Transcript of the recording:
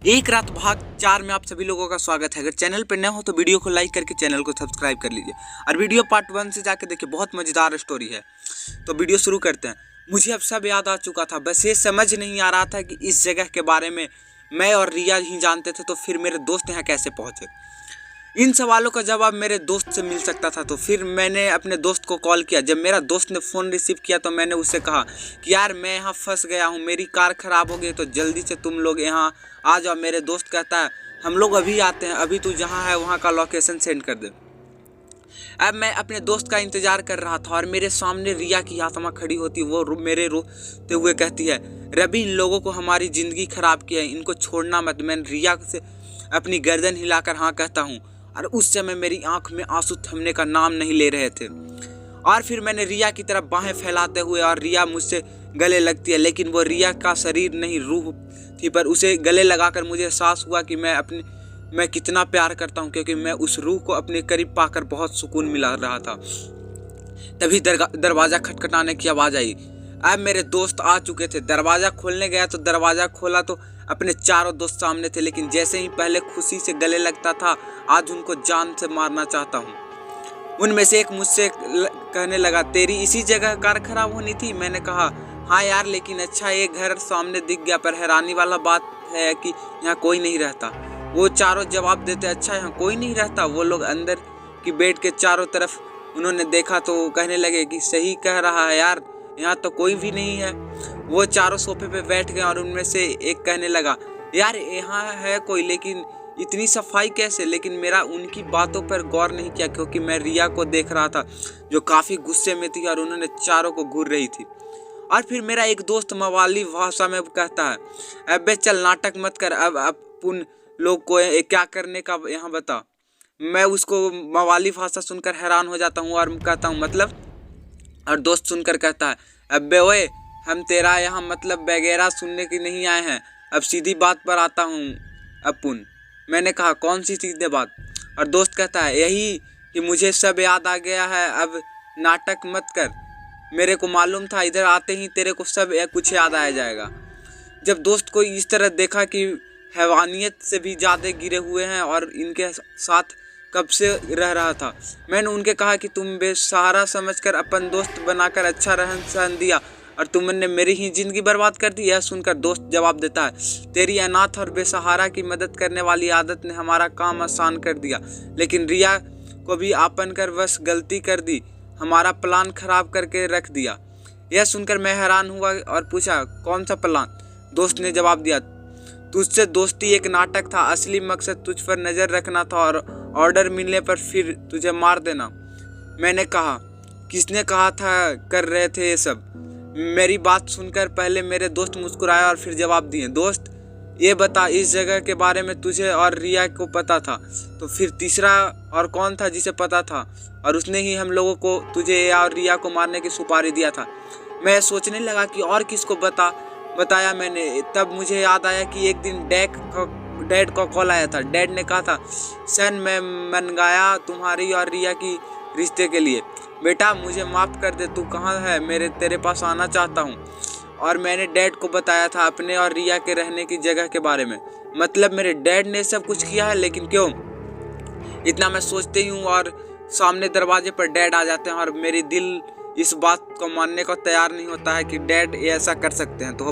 एक रात भाग 4 में आप सभी लोगों का स्वागत है। अगर चैनल पर नए हो तो वीडियो को लाइक करके चैनल को सब्सक्राइब कर लीजिए और वीडियो पार्ट 1 से जाके देखिए, बहुत मज़ेदार स्टोरी है। तो वीडियो शुरू करते हैं। मुझे अब सब याद आ चुका था, बस ये समझ नहीं आ रहा था कि इस जगह के बारे में मैं और रिया ही जानते थे, तो फिर मेरे दोस्त यहाँ कैसे पहुँचे। इन सवालों का जवाब मेरे दोस्त से मिल सकता था। तो फिर मैंने अपने दोस्त को कॉल किया। जब मेरा दोस्त ने फ़ोन रिसीव किया तो मैंने उससे कहा कि यार मैं यहाँ फंस गया हूँ, मेरी कार ख़राब हो गई, तो जल्दी से तुम लोग यहाँ आ जाओ। मेरे दोस्त कहता है हम लोग अभी आते हैं, अभी तू जहाँ है वहाँ का लोकेशन सेंड कर दे। अब मैं अपने दोस्त का इंतज़ार कर रहा था और मेरे सामने रिया की आत्मा खड़ी होती। वो मेरे रोते हुए कहती है, रवि इन लोगों को हमारी ज़िंदगी ख़राब की है, इनको छोड़ना मत। मैं रिया से अपनी गर्दन हिलाकर हाँ कहता हूँ और उस समय मेरी आंख में आंसू थमने का नाम नहीं ले रहे थे। और फिर मैंने रिया की तरफ बाहें फैलाते हुए, और रिया मुझसे गले लगती है, लेकिन वो रिया का शरीर नहीं रूह थी। पर उसे गले लगाकर मुझे एहसास हुआ कि मैं कितना प्यार करता हूँ, क्योंकि मैं उस रूह को अपने करीब पाकर बहुत सुकून मिला रहा था। तभी दरवाज़ा खटखटाने की आवाज़ आई। अब मेरे दोस्त आ चुके थे। दरवाज़ा खोलने गया तो दरवाज़ा खोला तो अपने चारों दोस्त सामने थे, लेकिन जैसे ही पहले खुशी से गले लगता था, आज उनको जान से मारना चाहता हूँ। उनमें से एक मुझसे कहने लगा, तेरी इसी जगह कार खराब होनी थी। मैंने कहा हाँ यार, लेकिन अच्छा ये घर सामने दिख गया। पर हैरानी वाला बात है कि यहाँ कोई नहीं रहता। वो चारों जवाब देते, अच्छा यहाँ कोई नहीं रहता। वो लोग अंदर की बेड के चारों तरफ उन्होंने देखा तो कहने लगे कि सही कह रहा है यार, यहाँ तो कोई भी नहीं है। वो चारों सोफे पे बैठ गए और उनमें से एक कहने लगा, यार यहाँ है कोई, लेकिन इतनी सफाई कैसे। लेकिन मेरा उनकी बातों पर गौर नहीं किया, क्योंकि मैं रिया को देख रहा था जो काफ़ी गुस्से में थी और उन्होंने चारों को घूर रही थी। और फिर मेरा एक दोस्त मवाली भाषा में कहता है, अबे चल नाटक मत कर, अब उन लोग को क्या करने का यहाँ बता। मैं उसको मवाली भाषा सुनकर हैरान हो जाता हूँ और कहता हूँ मतलब। और दोस्त सुनकर कहता है, अबे ओए, हम तेरा यहाँ मतलब वगैरह सुनने की नहीं आए हैं, अब सीधी बात पर आता हूँ अपुन। मैंने कहा कौन सी सीधे बात। और दोस्त कहता है यही कि मुझे सब याद आ गया है, अब नाटक मत कर। मेरे को मालूम था इधर आते ही तेरे को सब कुछ याद आ जाएगा। जब दोस्त को इस तरह देखा कि हैवानियत से भी ज़्यादा गिरे हुए हैं और इनके साथ कब से रह रहा था, मैंने उनके कहा कि तुम बेसहारा समझकर अपन दोस्त बनाकर अच्छा रहन सहन दिया और तुमने मेरी ही ज़िंदगी बर्बाद कर दी। यह सुनकर दोस्त जवाब देता है, तेरी अनाथ और बेसहारा की मदद करने वाली आदत ने हमारा काम आसान कर दिया, लेकिन रिया को भी आपन कर बस गलती कर दी, हमारा प्लान खराब करके रख दिया। यह सुनकर मैं हैरान हुआ और पूछा कौन सा प्लान। दोस्त ने जवाब दिया, तुझसे दोस्ती एक नाटक था, असली मकसद तुझ पर नज़र रखना था और ऑर्डर मिलने पर फिर तुझे मार देना। मैंने कहा किसने कहा था कर रहे थे ये सब। मेरी बात सुनकर पहले मेरे दोस्त मुस्कुराए और फिर जवाब दिए, दोस्त ये बता इस जगह के बारे में तुझे और रिया को पता था, तो फिर तीसरा और कौन था जिसे पता था और उसने ही हम लोगों को तुझे और रिया को मारने की सुपारी दिया था। मैं सोचने लगा कि और किसको बताया मैंने। तब मुझे याद आया कि एक दिन डैड का कॉल आया था। डैड ने कहा था, सन मैं मन गया तुम्हारी और रिया की रिश्ते के लिए, बेटा मुझे माफ़ कर दे, तू कहाँ है, तेरे पास आना चाहता हूँ। और मैंने डैड को बताया था अपने और रिया के रहने की जगह के बारे में। मतलब मेरे डैड ने सब कुछ किया है, लेकिन क्यों। इतना मैं सोचते ही हूँ और सामने दरवाजे पर डैड आ जाते हैं और मेरी दिल इस बात को मानने को तैयार नहीं होता है कि डैड ऐसा कर सकते हैं। तो